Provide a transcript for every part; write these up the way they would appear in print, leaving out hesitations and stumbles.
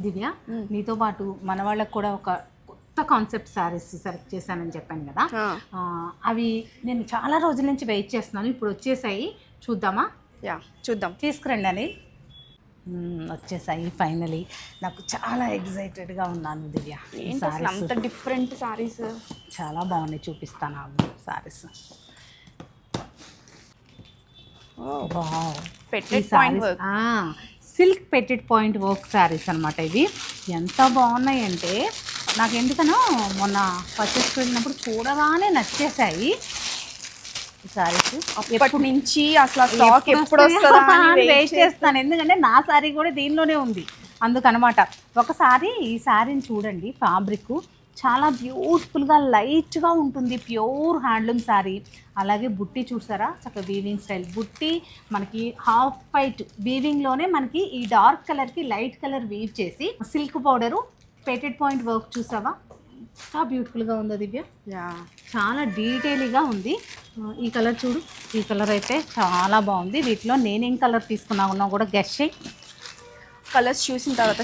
దివ్య, నీతో పాటు మన వాళ్ళకు కూడా ఒక కొత్త కాన్సెప్ట్ శారీస్ సెలెక్ట్ చేశానని చెప్పాను కదా. అవి నేను చాలా రోజుల నుంచి వెయిట్ చేస్తున్నాను, ఇప్పుడు వచ్చేసాయి. చూద్దామా? చూద్దాం. తీసుకురండి అని వచ్చేసాయి ఫైనలీ. నాకు చాలా ఎగ్జైటెడ్గా ఉన్నాను దివ్య. అంత డిఫరెంట్ శారీస్ చాలా బాగున్నాయి, చూపిస్తాను శారీస్. సిల్క్ పెటెడ్ పాయింట్ వర్క్ శారీస్ అనమాట ఇవి. ఎంత బాగున్నాయి అంటే నాకు ఎందుకనో మొన్న పర్చేస్ వెళ్ళినప్పుడు చూడగానే నచ్చేసాయి ఈ శారీస్. ఎప్పటి నుంచి అసలు స్టాక్ ఎప్పుడు వస్తుందా వెయిట్ చేస్తాను, ఎందుకంటే నా శారీ కూడా దీనిలోనే ఉంది అందుకనమాట. ఒకసారి ఈ శారీని చూడండి, ఫ్యాబ్రిక్ చాలా బ్యూటిఫుల్గా లైట్గా ఉంటుంది, ప్యూర్ హ్యాండ్లూమ్ శారీ. అలాగే బుట్టి చూసారా, చక్కగా వీవింగ్ స్టైల్ బుట్టి, మనకి హాఫ్ వైట్ వీవింగ్లోనే మనకి ఈ డార్క్ కలర్కి లైట్ కలర్ వీవ్ చేసి సిల్క్ పౌడరు పెటెడ్ పాయింట్ వర్క్ చూసావా, చాలా బ్యూటిఫుల్గా ఉంది దివ్య. చాలా డీటెయిల్గా ఉంది. ఈ కలర్ చూడు, ఈ కలర్ అయితే చాలా బాగుంది. వీటిలో నేనేం కలర్ తీసుకున్నా కూడా గెస్ చేయి. కలర్స్ చూసిన తర్వాత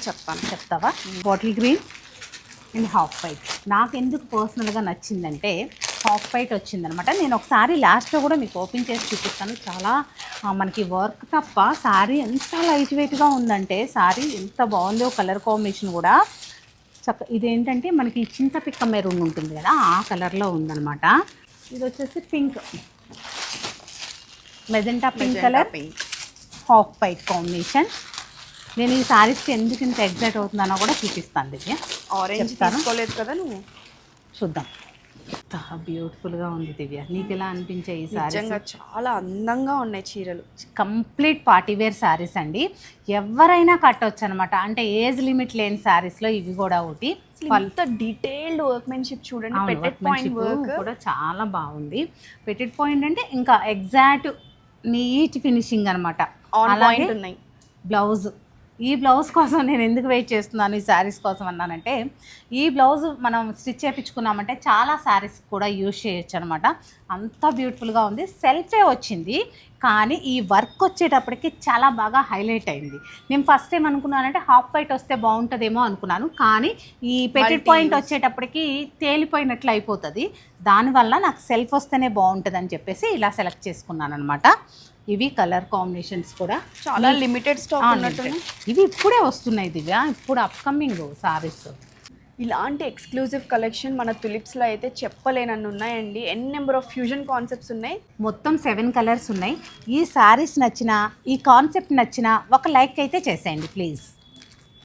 చెప్తావా? Bottle green and half white. నాకు ఎందుకు పర్సనల్గా నచ్చిందంటే హాఫ్ వైట్ వచ్చిందనమాట. నేను ఒకసారి లాస్ట్లో కూడా మీకు ఓపెన్ చేసి చూపిస్తాను. చాలా మనకి వర్క్ తప్ప శారీ ఎంత లైట్ వెయిట్గా ఉందంటే, శారీ ఎంత బాగుందో, కలర్ కాంబినేషన్ కూడా ఇదేంటంటే మనకి చింతపిక్క మెరూన్ ఉంటుంది కదా, ఆ కలర్లో ఉందనమాట. ఇది వచ్చేసి pink, magenta pink colour, half white combination. నేను ఈ శారీస్కి ఎందుకు ఇంత ఎగ్జైట్ అవుతున్నానో కూడా చూపిస్తాను దివ్య. ఆరెంజ్ తీసుకోలేదు కదా నువ్వు, చూద్దాం. చాలా బ్యూటిఫుల్గా ఉంది దివ్య. నీకు ఎలా అనిపించాయి ఈ శారీస్? చాలా అందంగా ఉన్నాయి చీరలు. కంప్లీట్ పార్టీ వేర్ శారీస్ అండి, ఎవరైనా కట్టవచ్చు అనమాట. అంటే ఏజ్ లిమిట్ లేని శారీస్లో ఇవి కూడా ఒకటి. డీటెయిల్డ్ వర్క్మెన్షిప్ చూడండి, పెటెడ్ పాయింట్ వర్క్ కూడా చాలా బాగుంది. పెటెడ్ పాయింట్ అంటే ఇంకా ఎగ్జాక్ట్ నీట్ ఫినిషింగ్ అనమాట. అలాగే ఉన్నాయి. బ్లౌజ్, ఈ బ్లౌజ్ కోసం నేను ఎందుకు వెయిట్ చేస్తున్నాను ఈ శారీస్ కోసం అన్నానంటే, ఈ బ్లౌజ్ మనం స్టిచ్ చేయించుకున్నామంటే చాలా శారీస్ కూడా యూజ్ చేయొచ్చు అనమాట. అంత బ్యూటిఫుల్గా ఉంది. సెల్ఫే వచ్చింది కానీ ఈ వర్క్ వచ్చేటప్పటికి చాలా బాగా హైలైట్ అయింది. నేను ఫస్ట్ ఏం అనుకున్నానంటే హాఫ్ వైట్ వస్తే బాగుంటుందేమో అనుకున్నాను, కానీ ఈ పెటెడ్ పాయింట్ వచ్చేటప్పటికి తేలిపోయినట్లు అయిపోతుంది. దానివల్ల నాకు సెల్ఫ్ వస్తేనే బాగుంటుంది అని చెప్పేసి ఇలా సెలెక్ట్ చేసుకున్నాను అనమాట. ఇవి కలర్ కాంబినేషన్స్ కూడా చాలా లిమిటెడ్ స్టాక్ ఉన్నట్టు. ఇవి ఇప్పుడే వస్తున్నాయి దివ్య, ఇప్పుడు అప్కమింగ్ సారీస్. ఇలాంటి ఎక్స్క్లూజివ్ కలెక్షన్ మన తులిప్స్లో అయితే చెప్పలేనన్ను ఉన్నాయండి. ఎన్ నెంబర్ ఆఫ్ ఫ్యూజన్ కాన్సెప్ట్స్ ఉన్నాయి. మొత్తం 7 కలర్స్ ఉన్నాయి. ఈ శారీస్ నచ్చినా, ఈ కాన్సెప్ట్ నచ్చినా ఒక లైక్ అయితే చేసేయండి ప్లీజ్.